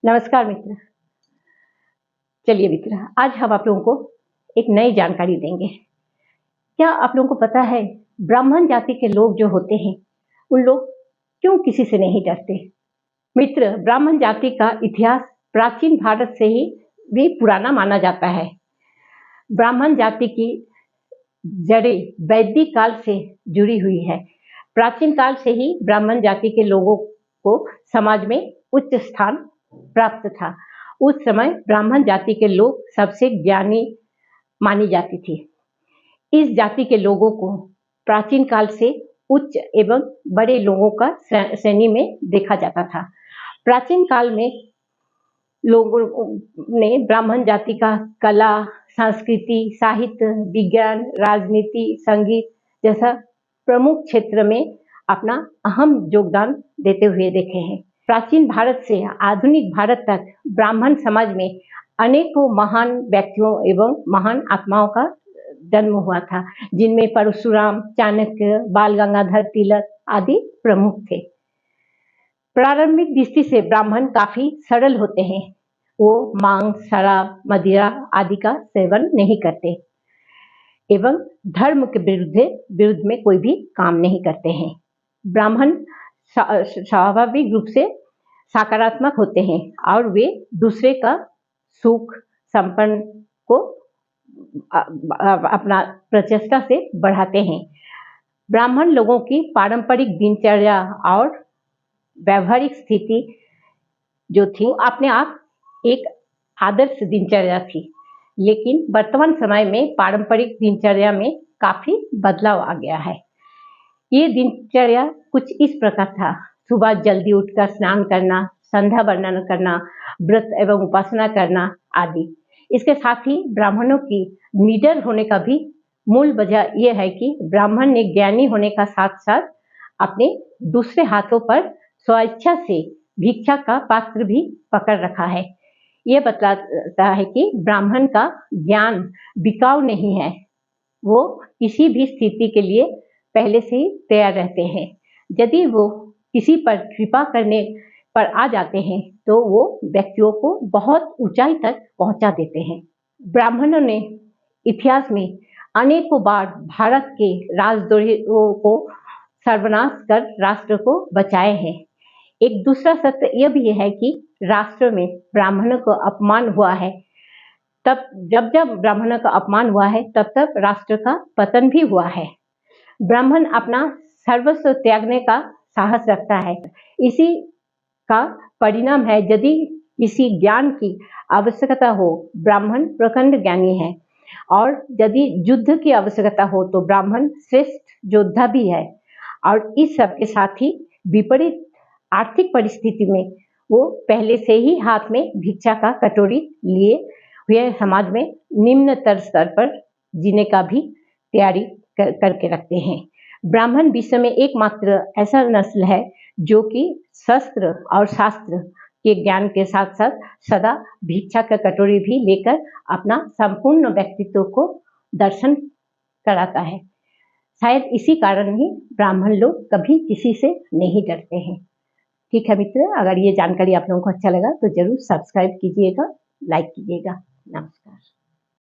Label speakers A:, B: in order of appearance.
A: नमस्कार मित्र। चलिए मित्र, आज हम आप लोगों को एक नई जानकारी देंगे। क्या आप लोगों को पता है ब्राह्मण जाति के लोग जो होते हैं उन लोग क्यों किसी से नहीं डरते? मित्र, ब्राह्मण जाति का इतिहास प्राचीन भारत से ही भी पुराना माना जाता है। ब्राह्मण जाति की जड़ें वैदिक काल से जुड़ी हुई है। प्राचीन काल से ही ब्राह्मण जाति के लोगों को समाज में उच्च स्थान प्राप्त था। उस समय ब्राह्मण जाति के लोग सबसे ज्ञानी मानी जाती थी। इस जाति के लोगों को प्राचीन काल से उच्च एवं बड़े लोगों का श्रेणी में देखा जाता था। प्राचीन काल में लोगों ने ब्राह्मण जाति का कला, संस्कृति, साहित्य, विज्ञान, राजनीति, संगीत जैसा प्रमुख क्षेत्र में अपना अहम योगदान देते हुए देखे हैं। प्राचीन भारत से आधुनिक भारत तक ब्राह्मण समाज में अनेकों महान व्यक्तियों एवं महान आत्माओं का जन्म हुआ था, जिनमें परशुराम, चाणक्य, बाल गंगाधर तिलक आदि प्रमुख थे। प्रारंभिक दृष्टि से ब्राह्मण काफी सरल होते हैं। वो मांस, शराब, मदिरा आदि का सेवन नहीं करते एवं धर्म के विरुद्ध में कोई भी काम नहीं करते हैं। ब्राह्मण स्वाभाविक रूप से सकारात्मक होते हैं और वे दूसरे का सुख संपन्न को अपना प्रचेष्टा से बढ़ाते हैं। ब्राह्मण लोगों की पारंपरिक दिनचर्या और व्यवहारिक स्थिति जो थी अपने आप एक आदर्श दिनचर्या थी, लेकिन वर्तमान समय में पारंपरिक दिनचर्या में काफी बदलाव आ गया है। ये दिनचर्या कुछ इस प्रकार था: सुबह जल्दी उठकर स्नान करना, संध्या वंदन करना, व्रत एवं उपासना करना आदि। इसके साथ ही ब्राह्मणों की निडर होने का भी मूल वजह यह है कि ब्राह्मण ने ज्ञानी होने का साथ साथ अपने दूसरे हाथों पर स्वेच्छा से भिक्षा का पात्र भी पकड़ रखा है। यह बतलाता है कि ब्राह्मण का ज्ञान बिकाऊ नहीं है। वो किसी भी स्थिति के लिए पहले से ही तैयार रहते हैं। यदि वो किसी पर कृपा करने पर आ जाते हैं तो वो व्यक्तियों को बहुत ऊंचाई तक पहुंचा देते हैं। ब्राह्मणों ने इतिहास में अनेकों बार भारत के राजद्रोहियों को सर्वनाश कर राष्ट्र को बचाए हैं। एक दूसरा सत्य यह भी है कि राष्ट्र में ब्राह्मणों को अपमान हुआ है, तब जब ब्राह्मणों का अपमान हुआ है तब राष्ट्र का पतन भी हुआ है। ब्राह्मण अपना सर्वस्व त्यागने का साहस रखता है। इसी का परिणाम है यदि किसी ज्ञान की आवश्यकता हो, ब्राह्मण प्रखंड ज्ञानी है, और यदि युद्ध की आवश्यकता हो तो ब्राह्मण श्रेष्ठ योद्धा भी है। और इस सब के साथ ही विपरीत आर्थिक परिस्थिति में वो पहले से ही हाथ में भिक्षा का कटोरी लिए हुए समाज में निम्नतर स्तर पर जीने का भी तैयारी करके रखते हैं। ब्राह्मण विश्व में एकमात्र ऐसा नस्ल है जो कि शस्त्र और शास्त्र के ज्ञान के साथ साथ सदा भिक्षा का कटोरी भी लेकर अपना संपूर्ण व्यक्तित्व को दर्शन कराता है। शायद इसी कारण ही ब्राह्मण लोग कभी किसी से नहीं डरते हैं। ठीक है मित्र, अगर ये जानकारी आप लोगों को अच्छा लगा तो जरूर सब्सक्राइब कीजिएगा, लाइक कीजिएगा। नमस्कार।